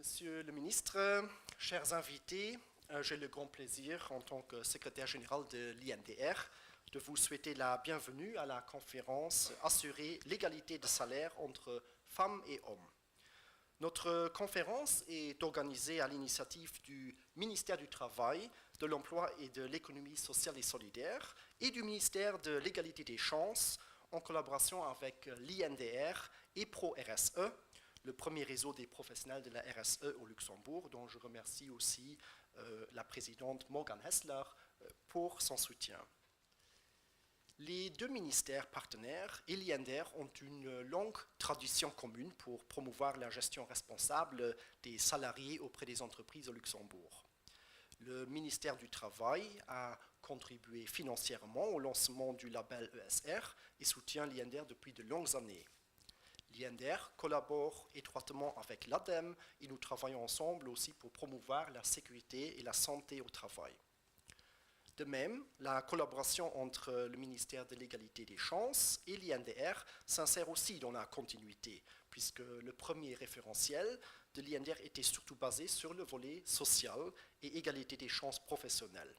Monsieur le ministre, chers invités, j'ai le grand plaisir, en tant que secrétaire général de l'INDR, de vous souhaiter la bienvenue à la conférence « Assurer l'égalité de salaire entre femmes et hommes ». Notre conférence est organisée à l'initiative du ministère du Travail, de l'Emploi et de l'Économie sociale et solidaire et du ministère de l'Égalité des chances en collaboration avec l'INDR et Pro-RSE, le premier réseau des professionnels de la RSE au Luxembourg, dont je remercie aussi la présidente Morgan Hessler pour son soutien. Les deux ministères partenaires et l'INDR ont une longue tradition commune pour promouvoir la gestion responsable des salariés auprès des entreprises au Luxembourg. Le ministère du Travail a contribué financièrement au lancement du label ESR et soutient l'INDR depuis de longues années. L'INDR collabore étroitement avec l'ADEME et nous travaillons ensemble aussi pour promouvoir la sécurité et la santé au travail. De même, la collaboration entre le ministère de l'Égalité des chances et l'INDR s'insère aussi dans la continuité, puisque le premier référentiel de l'INDR était surtout basé sur le volet social et égalité des chances professionnelles.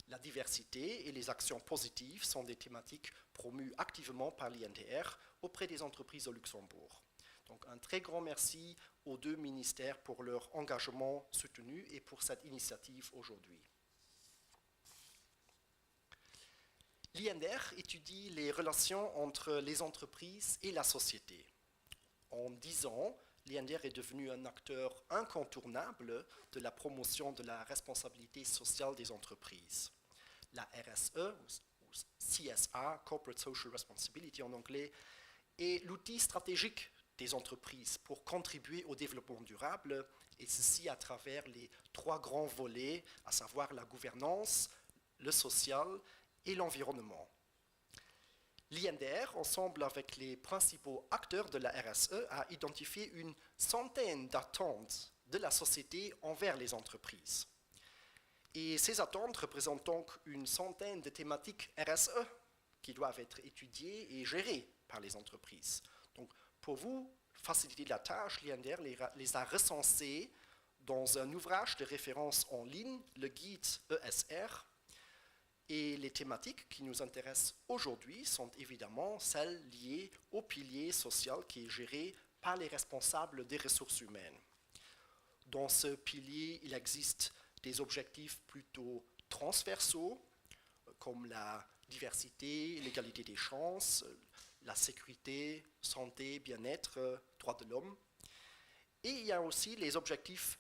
La diversité et les actions positives sont des thématiques promues activement par l'INDR auprès des entreprises au Luxembourg. Donc un très grand merci aux deux ministères pour leur engagement soutenu et pour cette initiative aujourd'hui. L'INDR étudie les relations entre les entreprises et la société. En 10 ans, l'INDR est devenu un acteur incontournable de la promotion de la responsabilité sociale des entreprises. La RSE, ou CSR, Corporate Social Responsibility en anglais, est l'outil stratégique des entreprises pour contribuer au développement durable, et ceci à travers les 3 grands volets, à savoir la gouvernance, le social et l'environnement. L'INDR, ensemble avec les principaux acteurs de la RSE, a identifié une centaine d'attentes de la société envers les entreprises. Et ces attentes représentent donc une centaine de thématiques RSE qui doivent être étudiées et gérées par les entreprises. Donc, pour vous faciliter la tâche, l'INDR les a recensées dans un ouvrage de référence en ligne, le guide ESR. Et les thématiques qui nous intéressent aujourd'hui sont évidemment celles liées au pilier social qui est géré par les responsables des ressources humaines. Dans ce pilier, il existe des objectifs plutôt transversaux, comme la diversité, l'égalité des chances, la sécurité, santé, bien-être, droits de l'homme. Et il y a aussi les objectifs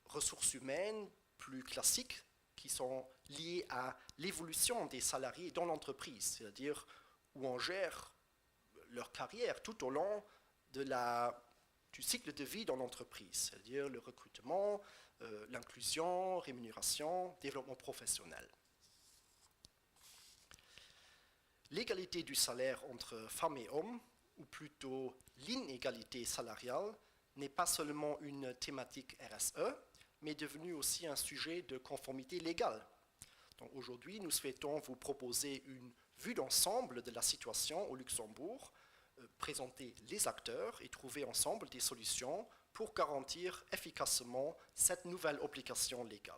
ressources humaines plus classiques, qui sont liés à l'évolution des salariés dans l'entreprise, c'est-à-dire où on gère leur carrière tout au long du cycle de vie dans l'entreprise, c'est-à-dire le recrutement, l'inclusion, rémunération, développement professionnel. L'égalité du salaire entre femmes et hommes, ou plutôt l'inégalité salariale, n'est pas seulement une thématique RSE, mais devenu aussi un sujet de conformité légale. Donc aujourd'hui, nous souhaitons vous proposer une vue d'ensemble de la situation au Luxembourg, présenter les acteurs et trouver ensemble des solutions pour garantir efficacement cette nouvelle obligation légale.